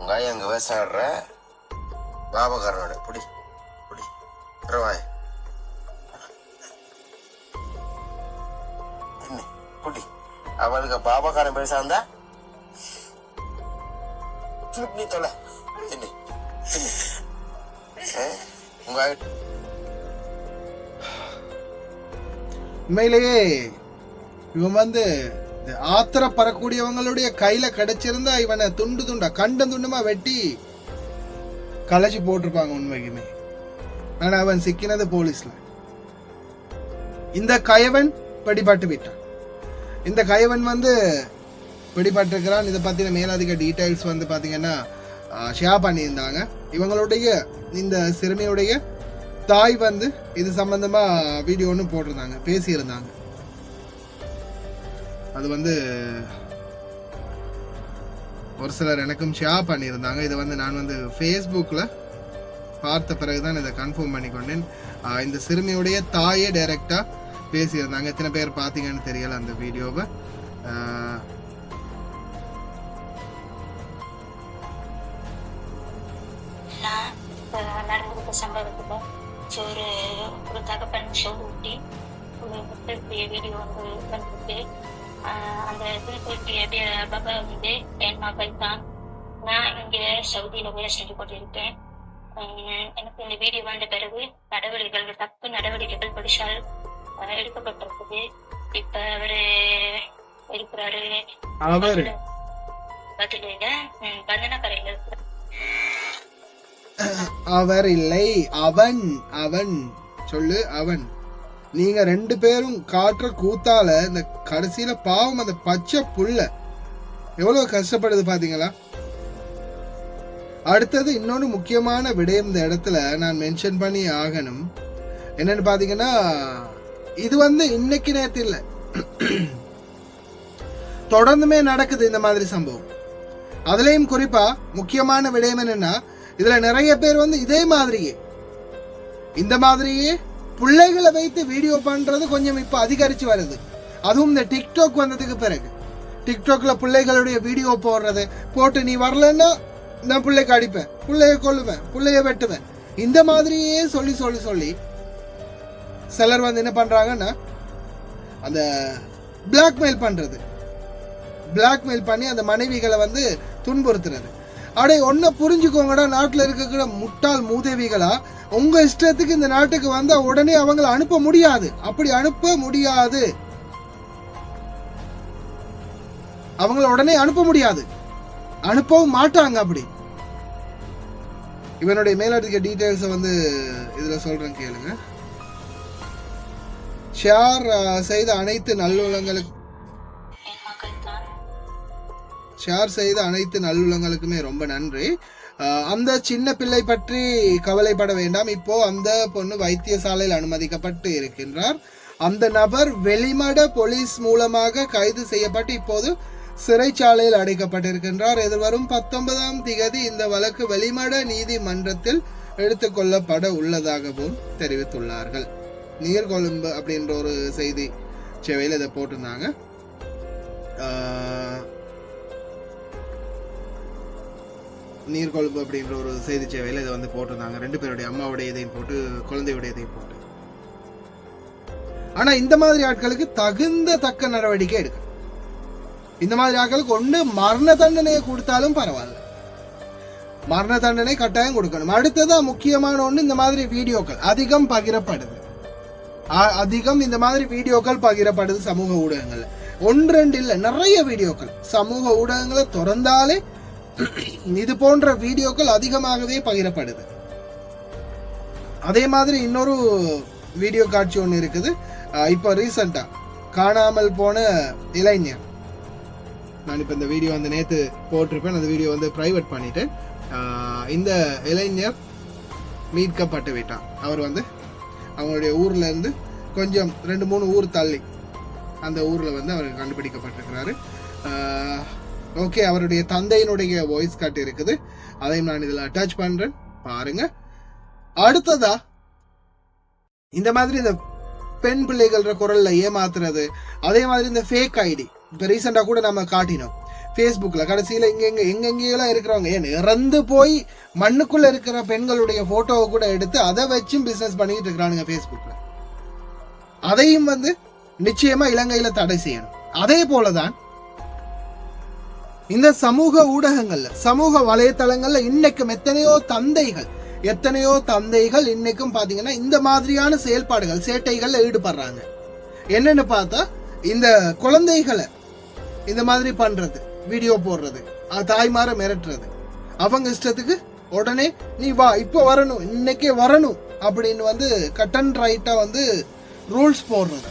உங்க ஆயா அங்க விவசாயிடுற பாபகாரனோட புடி புடி வாய் என்ன புடி அவளுக்கு பாபகாரன் பெருசா இருந்தா நீ தொலை தின்னு தின்னு உங்க உண்மையிலேயே இவன் வந்து ஆத்திரப்படக்கூடியவங்களுடைய கையில கிடைச்சிருந்தா இவனை துண்டு துண்டா கண்டம் துண்டுமா வெட்டி கலைச்சி போட்டிருப்பாங்க உண்மைக்குமே. ஆனா அவன் சிக்கினது போலீஸ்ல. இந்த கயவன் பிடிபட்டு விட்டான். இந்த கயவன் வந்து பிடிபட்டிருக்கிறான். இதை பத்தின மேலதிக டீடைல்ஸ் வந்து பாத்தீங்கன்னா ஷேர் பண்ணியிருந்தாங்க. இவங்களுடைய இந்த சிறுமியுடைய தாய் வந்து இது சம்பந்தமா வீடியோ ஒன்று போட்டிருந்தாங்க, பேசியிருந்தாங்க. அது வந்து ஒரு சிலர் எனக்கும் ஷேர் பண்ணியிருந்தாங்க. இதை வந்து நான் வந்து ஃபேஸ்புக்கில் பார்த்த பிறகுதான் இதை கன்ஃபார்ம் பண்ணிக்கொண்டேன். இந்த சிறுமியுடைய தாயே டைரக்டாக பேசியிருந்தாங்க. எத்தனை பேர் பார்த்தீங்கன்னு தெரியல அந்த வீடியோவை. நடந்த சம்பவத்தில் ஒரு தகப்பன் ஷோர் ஊட்டி ஒரு வீடியோ வந்து வந்துருக்கு. அந்த திருப்பூட்டிய பாபா வந்து என் மகள் தான். நான் இங்கே சவுதியில் வேலை செஞ்சு கொண்டிருக்கேன். எனக்கு இந்த வீடியோ வந்த பிறகு தப்பு நடவடிக்கைகள் போலீசால் எடுக்கப்பட்டிருக்குது. இப்ப அவரு இருக்கிறாரு பதில பந்தனக்கரையில் இருக்கிறார். அவர் இல்லை, அவன் அவன் சொல்லு அவன். நீங்க ரெண்டு பேரும் காட்டுற கூத்தால இந்த கடைசியில பாவம் அந்த பச்சை புள்ள எவ்வளவு கஷ்டப்படுது பாத்தீங்களா. அடுத்தது இன்னொரு முக்கியமான விடயம் இந்த இடத்துல நான் மென்ஷன் பண்ணி ஆகணும். என்னன்னு பாத்தீங்கன்னா, இது வந்து இன்னைக்கு நேத்து இல்ல, தொடர்ந்துமே நடக்குது இந்த மாதிரி சம்பவம். அதுலயும் குறிப்பா முக்கியமான விடயம் என்னன்னா, இதுல நிறைய பேர் வந்து இதே மாதிரியே இந்த மாதிரியே பிள்ளைகளை வைத்து வீடியோ பண்றது கொஞ்சம் இப்ப அதிகரிச்சு வருது. அதுவும் இந்த டிக்டாக் வந்ததுக்கு பிறகு டிக்டாக்ல பிள்ளைகளுடைய வீடியோ போடுறது போட்டு நீ வரலன்னா நான் பிள்ளைக்கு அடிப்பேன், பிள்ளைய கொல்லுவேன், பிள்ளைய வெட்டுவேன், இந்த மாதிரியே சொல்லி சொல்லி சொல்லி சிலர் வந்து என்ன பண்றாங்கன்னா அந்த பிளாக்மெயில் பண்றது, பிளாக்மெயில் பண்ணி அந்த மனைவிகளை வந்து துன்புறுத்துறது. அடே ஒன்ன புரிஞ்சுக்கோங்கடா, நாட்டுல இருக்கிற முட்டாள் மூதேவிகளா, உங்க இஷ்டத்துக்கு இந்த நாட்டுக்கு வந்தா உடனே அவங்களை அனுப்ப முடியாது. அப்படி அனுப்ப முடியாது, அவங்கள உடனே அனுப்ப முடியாது, அனுப்பவும் மாட்டாங்க. அப்படி இவனுடைய மேலதிக டீடைல்ஸ் வந்து இதுல சொல்றேன் கேளுங்க. ஷேர் செய்த அனைத்து நல்லுள்ளங்களுக்கு ஷேர் செய்த அனைத்து நல்லுள்ளங்களுக்குமே ரொம்ப நன்றி. அந்த சின்ன பிள்ளை பற்றி கவலைப்பட வேண்டாம். இப்போ அந்த பொண்ணு வைத்தியசாலையில் அனுமதிக்கப்பட்டு இருக்கின்றார். அந்த நபர் வெளிமட போலீஸ் மூலமாக கைது செய்யப்பட்டு இப்போது சிறைச்சாலையில் அடைக்கப்பட்டிருக்கின்றார். எதிர்வரும் 19ஆம் தேதி இந்த வழக்கு வெளிமட நீதிமன்றத்தில் எடுத்துக்கொள்ளப்பட உள்ளதாகவும் தெரிவித்துள்ளார்கள். நீர்கொழும்பு அப்படின்ற ஒரு செய்தி சேவையில் இதை போட்டிருந்தாங்க. நீர்கொழும்பு அப்படின்ற ஒரு செய்தி சேவையில் இதை வந்து போட்டிருந்தாங்க. ரெண்டு பேருடைய அம்மாவுடைய இதையும் போட்டு குழந்தையுடைய இதையும் போட்டு. ஆனா இந்த மாதிரி ஆட்களுக்கு தக்க நடவடிக்கை எடுக்கும். இந்த மாதிரி ஆட்களுக்கு ஒண்ணு மரண தண்டனையை கொடுத்தாலும் பரவாயில்ல, மரண தண்டனை கட்டாயம் கொடுக்கணும். அடுத்ததான் முக்கியமான ஒண்ணு, இந்த மாதிரி வீடியோக்கள் அதிகம் பகிரப்படுது. அதிகம் இந்த மாதிரி வீடியோக்கள் பகிரப்படுது சமூக ஊடகங்கள்ல. ஒன்று ரெண்டு இல்ல, நிறைய வீடியோக்கள் சமூக ஊடகங்களை திறந்தாலே இது போன்ற வீடியோக்கள் அதிகமாகவே பகிரப்படுது. அதே மாதிரி இன்னொரு வீடியோ காட்சி ஒன்று இருக்குது. இப்போ ரீசெண்டா காணாமல் போன இளைஞர், நான் இப்போ இந்த வீடியோ வந்து நேற்று போட்டிருப்பேன், அந்த வீடியோ வந்து பிரைவேட் பண்ணிட்டேன். இந்த இளைஞர் மீட்கப்பட்டு விட்டான். அவர் வந்து அவங்களுடைய ஊர்ல இருந்து கொஞ்சம் 2-3 ஊர் தள்ளி அந்த ஊர்ல வந்து அவர் கண்டுபிடிக்கப்பட்டிருக்கிறாரு. ஓகே, அவருடைய தந்தையினுடைய வாய்ஸ் கட் இருக்குது, அதையும் நான் இதுல அட்டாச் பண்றேன், பாருங்க. அடுத்ததா இந்த மாதிரி இந்த பெண் பிள்ளைகள குரல்ல ஏமாத்துறது, அதே மாதிரி இந்த ஃபேக் ஐடி, இப்ப ரீசெண்டா கூட நம்ம காட்டினோம். ஃபேஸ்புக்கில் கடைசியில் எங்கெங்கெல்லாம் இருக்கிறவங்க ஏன் இறந்து போய் மண்ணுக்குள்ளே இருக்கிற பெண்களுடைய ஃபோட்டோவை கூட எடுத்து அதை வச்சும் பிஸ்னஸ் பண்ணிக்கிட்டு இருக்கிறானுங்க ஃபேஸ்புக்கில். அதையும் வந்து நிச்சயமாக இலங்கையில் தடை செய்யணும். அதே போல தான் இந்த சமூக ஊடகங்கள்ல சமூக வலைத்தளங்கள்ல இன்னைக்கும் எத்தனையோ தந்தைகள் இன்னைக்கும் பாத்தீங்கன்னா இந்த மாதிரியான செயல்பாடுகள் சேட்டைகள்ல ஈடுபடுறாங்க. என்னன்னு பார்த்தா இந்த குழந்தைகளை இந்த மாதிரி பண்றது, வீடியோ போடுறது, தாய்மார மிரட்டுறது, அவங்க இஷ்டத்துக்கு உடனே நீ வா இப்போ வரணும் இன்னைக்கே வரணும் அப்படின்னு வந்து கட் அண்ட் ரைட்டா வந்து ரூல்ஸ் போடுறது.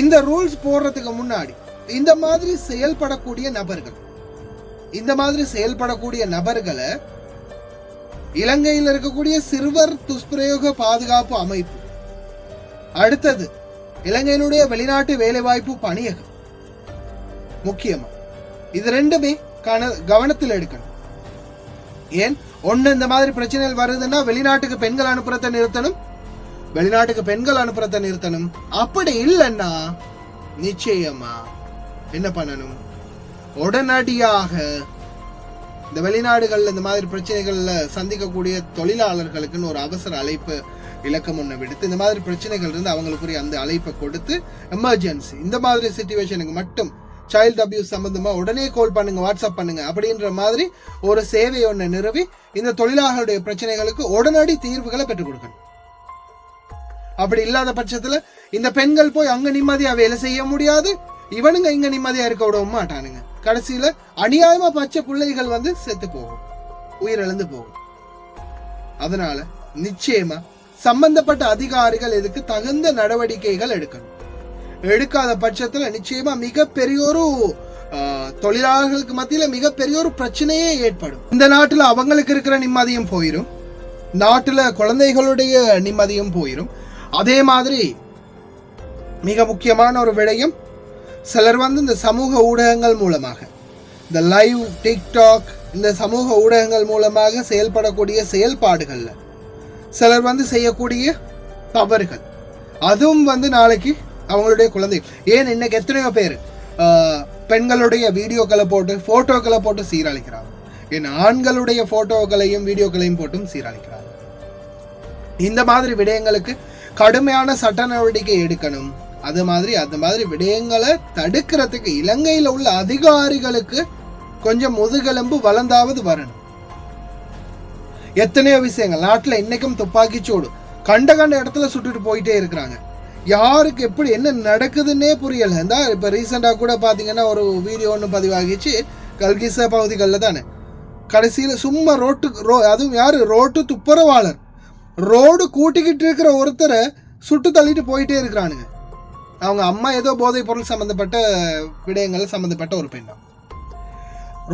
இந்த ரூல்ஸ் போடுறதுக்கு முன்னாடி இந்த மாதிரி செயல்படக்கூடிய நபர்களை இலங்கையில் இருக்கக்கூடிய சிறுவர் துஷ்பிரயோக பாதுகாப்பு அமைப்பு, அடுத்தது இலங்கையினுடைய வெளிநாட்டு வேலைவாய்ப்பு பணியகம், முக்கியமா இது ரெண்டுமே கவனத்தில் எடுக்கணும். ஏன் ஒண்ணு இந்த மாதிரி பிரச்சனைகள் வருதுன்னா வெளிநாட்டுக்கு பெண்கள் அனுப்புறதை நிறுத்தணும். அப்படி இல்லைன்னா நிச்சயமா என்ன பண்ணணும், உடனடியாக இந்த வெளிநாடுகள்ல இந்த மாதிரி பிரச்சனைகள்ல சந்திக்கக்கூடிய தொழிலாளர்களுக்குன்னு ஒரு அவசர அழைப்பு இலக்கம் ஒன்று விடுத்து இந்த மாதிரி பிரச்சனைகள் இருந்து அவங்களுக்குரிய அந்த அழைப்பை கொடுத்து எமர்ஜென்சி இந்த மாதிரி சிச்சுவேஷனுக்கு மட்டும் சைல்டு அபியூஸ் சம்பந்தமா உடனே கால் பண்ணுங்க, வாட்ஸ்அப் பண்ணுங்க அப்படின்ற மாதிரி ஒரு சேவை ஒன்று நிறுவி இந்த தொழிலாளர்களுடைய பிரச்சனைகளுக்கு உடனடி தீர்வுகளை பெற்றுக் கொடுக்கணும். அப்படி இல்லாத பட்சத்துல இந்த பெண்கள் போய் அங்க நிம்மதியா வேலை செய்ய முடியாது, இவனுங்க இங்க நிம்மதியா இருக்க விடவும் மாட்டானுங்க. கடைசியில அநியாயமா பச்சை பிள்ளைகள் வந்து செத்து போகும், உயிரிழந்து போகும். அதனால நிச்சயமா சம்பந்தப்பட்ட அதிகாரிகள் இதுக்கு தகுந்த நடவடிக்கைகள் எடுக்கணும். எடுக்காத பட்சத்துல நிச்சயமா மிகப்பெரிய ஒரு தொழிலாளர்களுக்கு மத்தியில மிகப்பெரிய ஒரு பிரச்சனையே ஏற்படும். இந்த நாட்டுல அவங்களுக்கு இருக்கிற நிம்மதியும் போயிடும், நாட்டுல குழந்தைகளுடைய நிம்மதியும் போயிடும். அதே மாதிரி மிக முக்கியமான ஒரு விடயம், சிலர் வந்து இந்த சமூக ஊடகங்கள் மூலமாக இந்த லைவ் டிக்டாக் இந்த சமூக ஊடகங்கள் மூலமாக செயல்படக்கூடிய செயல்பாடுகள்ல சிலர் வந்து செய்யக்கூடிய தவறுகள், அதுவும் வந்து நாளைக்கு அவங்களுடைய குழந்தைகள், ஏன் இன்னைக்கு எத்தனையோ பேர் பெண்களுடைய வீடியோக்களை போட்டு போட்டோக்களை போட்டு சீரழிக்கிறாங்க, ஏன் ஆண்களுடைய போட்டோக்களையும் வீடியோக்களையும் போட்டும் சீரழிக்கிறாங்க. இந்த மாதிரி விடயங்களுக்கு கடுமையான சட்ட நடவடிக்கை எடுக்கணும். அது மாதிரி அந்த மாதிரி விடயங்களை தடுக்கிறதுக்கு இலங்கையில் உள்ள அதிகாரிகளுக்கு கொஞ்சம் முதுகெலும்பு வளர்ந்தாவது வரணும். எத்தனையோ விஷயங்கள் நாட்டில் இன்னைக்கும் துப்பாக்கி சூடு கண்ட இடத்துல சுட்டுட்டு போயிட்டே இருக்கிறாங்க. யாருக்கு எப்படி என்ன நடக்குதுன்னே புரியல. இந்த இப்போ ரீசெண்டாக கூட பார்த்தீங்கன்னா ஒரு வீடியோ ஒன்று பதிவாகிச்சு கல்கிசா பகுதிகளில் தானே. கடைசியில் சும்மா அதுவும் யார் ரோட்டு துப்புரவாளர் ரோடு கூட்டிக்கிட்டு இருக்கிற ஒருத்தரை சுட்டு தள்ளிட்டு போயிட்டே இருக்கிறானுங்க. அவங்க அம்மா ஏதோ போதைப் பொருள் சம்மந்தப்பட்ட விடயங்கள் சம்மந்தப்பட்ட ஒரு பெண்ணா.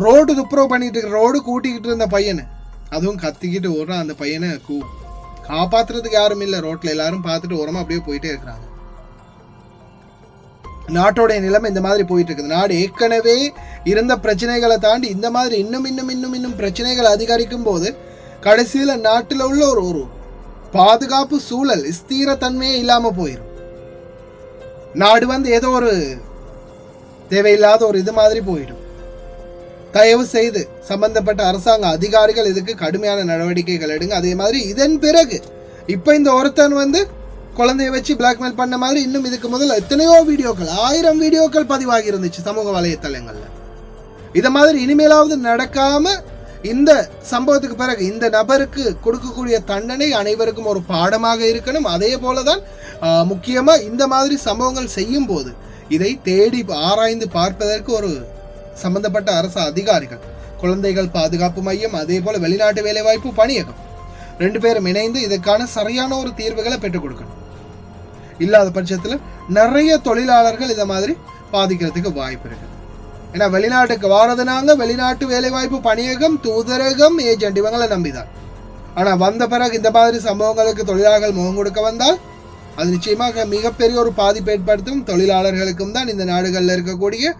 ரோடு துப்புரவு பண்ணிட்டு இருக்கிற ரோடு கூட்டிக்கிட்டு இருந்த பையனை அதுவும் கத்திக்கிட்டு ஓடுறான். அந்த பையனை காப்பாத்துறதுக்கு யாரும் இல்லை, ரோட்ல எல்லாரும் பார்த்துட்டு ஓரமா அப்படியே போயிட்டே இருக்கிறாங்க. நாட்டோடைய நிலைமை இந்த மாதிரி போயிட்டு இருக்குது. நாடு ஏற்கனவே இருந்த பிரச்சனைகளை தாண்டி இந்த மாதிரி இன்னும் பிரச்சனைகள் அதிகரிக்கும் போது கடைசியில நாட்டில் உள்ள ஒரு பாதுகாப்பு சூழல் ஸ்திரத்தன்மையே இல்லாம போயிடும். நாடு வந்து ஏதோ ஒரு தேவையில்லாத ஒரு இது மாதிரி போயிடும். தயவு செய்து சம்பந்தப்பட்ட அரசாங்க அதிகாரிகள் இதுக்கு கடுமையான நடவடிக்கைகள் எடுங்க. அதே மாதிரி இதன் பிறகு இப்ப இந்த ஒருத்தன் வந்து குழந்தைய வச்சு பிளாக்மெயில் பண்ண மாதிரி இன்னும் இதுக்கு முதல்ல எத்தனையோ வீடியோக்கள் 1000 வீடியோக்கள் பதிவாகி இருந்துச்சு சமூக வலைத்தளங்கள்ல. இத மாதிரி இனிமேலாவது நடக்காம இந்த சம்பவத்துக்கு பிறகு இந்த நபருக்கு கொடுக்கக்கூடிய தண்டனை அனைவருக்கும் ஒரு பாடமாக இருக்கணும். அதே போலதான் முக்கியமா இந்த மாதிரி சம்பவங்கள் செய்யும் போது இதை தேடி ஆராய்ந்து பார்ப்பதற்கு ஒரு சம்பந்தப்பட்ட அரசு அதிகாரிகள், குழந்தைகள் பாதுகாப்பு மையம், அதே போல வெளிநாட்டு வேலைவாய்ப்பு பணியகம் 2 பேரும் இணைந்து இதற்கான சரியான ஒரு தீர்வுகளை பெற்றுக் கொடுக்கணும். இல்லாத பட்சத்துல நிறைய தொழிலாளர்கள் இதை மாதிரி பாதிக்கிறதுக்கு வாய்ப்பு இருக்கு. ஏன்னா வெளிநாட்டுக்கு வாரதுனாங்க வெளிநாட்டு வேலைவாய்ப்பு பணியகம், தூதரகம், ஏஜென்ட் இவங்களை நம்பிதான். ஆனா வந்த பிறகு இந்த மாதிரி சம்பவங்களுக்கு தொழிலாளர்கள் முகம் கொடுக்க வந்தால் அது நிச்சயமாக மிகப்பெரிய ஒரு பாதிப்பு ஏற்படுத்தும். தொழிலாளர்களுக்கும் தான் இந்த நாடுகளில் இருக்கக்கூடிய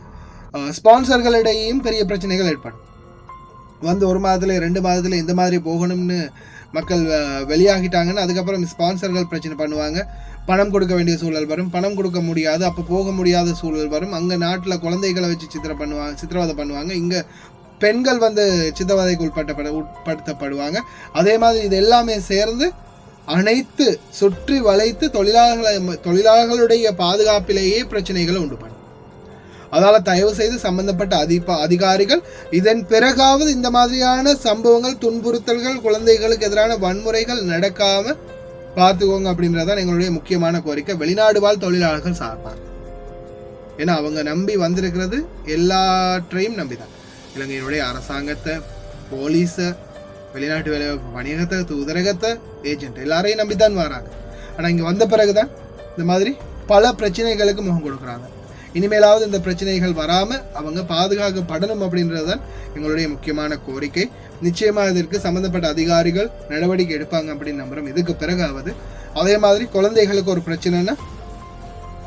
ஸ்பான்சர்களிடையும் பெரிய பிரச்சனைகள் ஏற்படும். வந்து 1 மாதத்துல 2 மாதத்துல இந்த மாதிரி போகணும்னு மக்கள் வெளியாகிட்டாங்கன்னா அதுக்கப்புறம் ஸ்பான்சர்கள் பிரச்சனை பண்ணுவாங்க. பணம் கொடுக்க வேண்டிய சூழல் வரும், பணம் கொடுக்க முடியாது, அப்போ போக முடியாத சூழல் வரும். அங்கே நாட்டில் குழந்தைகளை வச்சு சித்திரவதை பண்ணுவாங்க. இங்கே பெண்கள் வந்து சித்திரவதைக்கு உட்படுத்தப்படுவாங்க. அதே மாதிரி இது எல்லாமே சேர்ந்து அனைத்து சுற்றி வளைத்து தொழிலாளர்களுடைய பாதுகாப்பிலேயே பிரச்சனைகளை உண்டு பண்ணும். அதால் தயவு செய்து சம்பந்தப்பட்ட அதிகாரிகள் இதன் பிறகாவது இந்த மாதிரியான சம்பவங்கள், துன்புறுத்தல்கள், குழந்தைகளுக்கு எதிரான வன்முறைகள் நடக்காம பார்த்துக்கோங்க அப்படின்றதான் எங்களுடைய முக்கியமான கோரிக்கை. வெளிநாடு வாழ் தொழிலாளர்கள் சார்பாங்க. ஏன்னா அவங்க நம்பி வந்திருக்கிறது எல்லாற்றையும் நம்பிதான். இலங்கையினுடைய அரசாங்கத்தை, போலீஸை, வெளிநாட்டு வேலைவாய்ப்பு பணியகத்தை, தூதரகத்தை, ஏஜென்ட் எல்லாரையும் நம்பித்தான் வராங்க. ஆனால் இங்கே வந்த பிறகுதான் இந்த மாதிரி பல பிரச்சனைகளுக்கு முகம் கொடுக்குறாங்க. இனிமேலாவது இந்த பிரச்சனைகள் வராமல் அவங்க பாதுகாக்கப்படணும் அப்படின்றது தான் எங்களுடைய முக்கியமான கோரிக்கை. நிச்சயமாக இதற்கு சம்மந்தப்பட்ட அதிகாரிகள் நடவடிக்கை எடுப்பாங்க அப்படின்னு நம்புகிறோம். இதுக்கு பிறகாவது அதே மாதிரி குழந்தைகளுக்கு ஒரு பிரச்சனைனா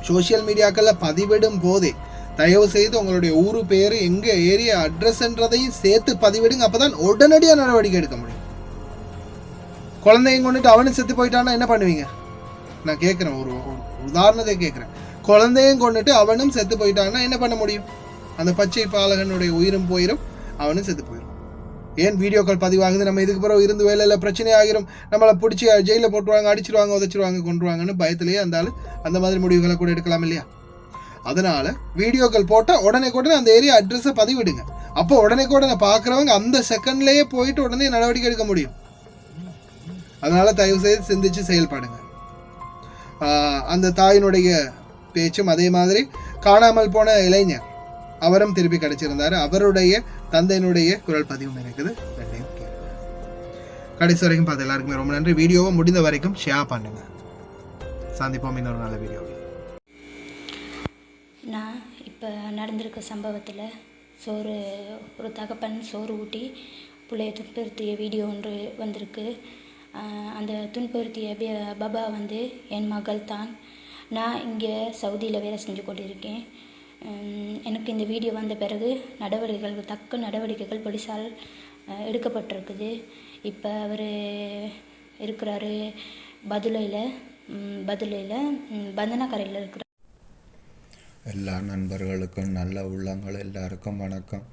சோசியல் மீடியாக்களில் பதிவிடும் போதே தயவு செய்து உங்களுடைய ஊரு பேர், எங்கே ஏரியா அட்ரஸ்ன்றதையும் சேர்த்து பதிவிடுங்க. அப்போ தான் உடனடியாக நடவடிக்கை எடுக்க முடியும். குழந்தைங்க கொண்டுட்டு அவனு செத்து போயிட்டான்னா என்ன பண்ணுவீங்க? நான் கேட்குறேன், ஒரு உதாரணத்தை கேட்குறேன். குழந்தையும் கொண்டுட்டு அவனும் செத்து போயிட்டான்னா என்ன பண்ண முடியும்? அந்த பச்சை பாலகனுடைய உயிரும் போயிடும், அவனும் செத்து போயிடும். ஏன் வீடியோக்கள் பதிவாகுது? நம்ம இதுக்கு பிறகு இருந்து வேலையில் பிரச்சனை ஆகிரும், நம்மளை பிடிச்சி ஜெயிலில் போட்டுருவாங்க, அடிச்சிருவாங்க, உதச்சிருவாங்க, கொண்டுருவாங்கன்னு பயத்திலேயே அந்த மாதிரி முடிவுகளை கூட எடுக்கலாம் இல்லையா? அதனால வீடியோக்கள் போட்டால் உடனே அந்த ஏரியா அட்ரஸை பதிவிடுங்க. அப்போ உடனே பார்க்குறவங்க அந்த செகண்ட்லேயே போயிட்டு உடனே நடவடிக்கை எடுக்க முடியும். அதனால தயவு செய்து சிந்திச்சு செயல்படுங்க. அந்த தாயினுடைய பேச்சும் அதே மாதிரி காணாமல் போன இளைஞர் அவரும் திருப்பி கிடைச்சிருந்தாரு. அவருடைய தந்தையினுடைய குரல் பதிவும் இருக்குது. கடைசி வரைக்கும் பார்த்து எல்லாருக்குமே ரொம்ப நன்றி. வீடியோவை முடிந்த வரைக்கும் ஷேர் பண்ணுங்க. சந்திப்போம் இன்னொரு நல்ல வீடியோ. நான் இப்போ நடந்திருக்க சம்பவத்தில் ஒரு தகப்பன் சோறு ஊட்டி பிள்ளைய துன்புறுத்திய வீடியோ ஒன்று வந்திருக்கு. அந்த துன்புறுத்திய பாபா வந்து என் மகள் தான். நான் இங்கே சவுதியில் வேலை செஞ்சு கொண்டிருக்கேன். எனக்கு இந்த வீடியோ வந்த பிறகு தக்க நடவடிக்கைகள் போலீஸால் எடுக்கப்பட்டிருக்குது. இப்போ அவர் இருக்கிறாரு பதுளையில் பந்தனக்கரையில் இருக்கிறார். எல்லா நண்பர்களுக்கும் நல்ல உள்ளங்கள் எல்லாருக்கும் வணக்கம்.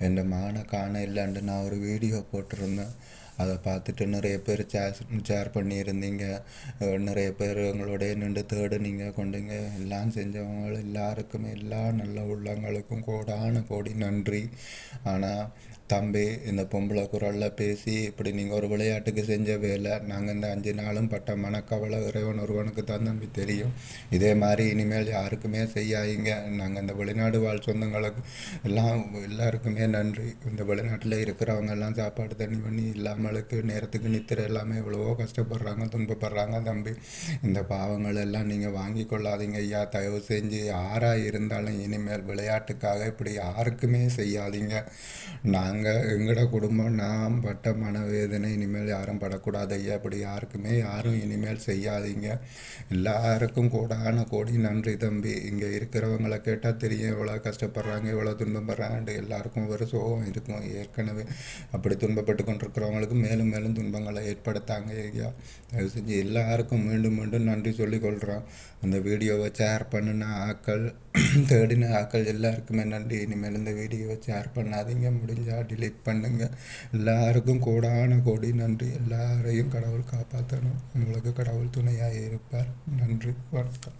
என் மகனை காண இல்லைன்ட்டு நான் ஒரு வீடியோ போட்டிருந்தேன். அதை பார்த்துட்டு நிறைய பேர் ஷேர் பண்ணியிருந்தீங்க. நிறைய பேர் எங்களோடைய நின்று தேடுனீங்க, கொண்டுங்க எல்லாம் செஞ்சவங்க எல்லாருக்குமே எல்லா நல்ல உள்ளங்களுக்கும் கோடி நன்றி. ஆனால் தம்பி, இந்த பொம்பளை குரலில் பேசி இப்படி நீங்கள் ஒரு விளையாட்டுக்கு செஞ்ச வேலை, நாங்கள் இந்த 5 நாளும் பட்ட மனக்கவலை இறைவன் ஒருவனுக்கு தான் தம்பி தெரியும். இதே மாதிரி இனிமேல் யாருக்குமே செய்யாதீங்க. நாங்கள் இந்த வெளிநாடு வாழ் சொந்தங்களுக்கு எல்லாருக்குமே நன்றி. இந்த வெளிநாட்டில் இருக்கிறவங்க எல்லாம் சாப்பாடு தண்ணி பண்ணி இல்லாமலுக்கு நேரத்துக்கு நித்திர எல்லாமே எவ்வளவோ கஷ்டப்படுறாங்க, துன்பப்படுறாங்க. தம்பி, இந்த பாவங்கள் எல்லாம் நீங்கள் வாங்கி கொள்ளாதீங்க ஐயா. தயவு செஞ்சு யாராக இருந்தாலும் இனிமேல் விளையாட்டுக்காக இப்படி யாருக்குமே செய்யாதீங்க. நாங்கள் எங்களோட குடும்பம் நாம் பட்ட மனவேதனை இனிமேல் யாரும் படக்கூடாது ஐயா. அப்படி யாரும் இனிமேல் செய்யாதீங்க. எல்லாருக்கும் கோடி நன்றி தம்பி. இங்கே இருக்கிறவங்களை கேட்டால் தெரியும் எவ்வளோ கஷ்டப்படுறாங்க, எவ்வளோ துன்பப்படுறாங்க. எல்லாருக்கும் ஒரு சோகம் இருக்கும். ஏற்கனவே அப்படி துன்பப்பட்டு கொண்டிருக்கிறவங்களுக்கு மேலும் மேலும் துன்பங்களை ஏற்படுத்தாங்க ஐயா. தயவு செஞ்சு எல்லாருக்கும் மீண்டும் நன்றி சொல்லிக்கொள்கிறோம். அந்த வீடியோவை ஷேர் பண்ணின ஆக்கள், தேடின ஆக்கள் எல்லாருக்குமே நன்றி. இனிமேல் இந்த வீடியோவை ஷேர் பண்ணாதீங்க, முடிஞ்சால் டிலீட் பண்ணுங்க. எல்லாருக்கும் கோடி நன்றி. எல்லாரையும் கடவுள் காப்பாற்றணும். உங்களுக்கு கடவுள் துணையாக இருப்பார். நன்றி, வணக்கம்.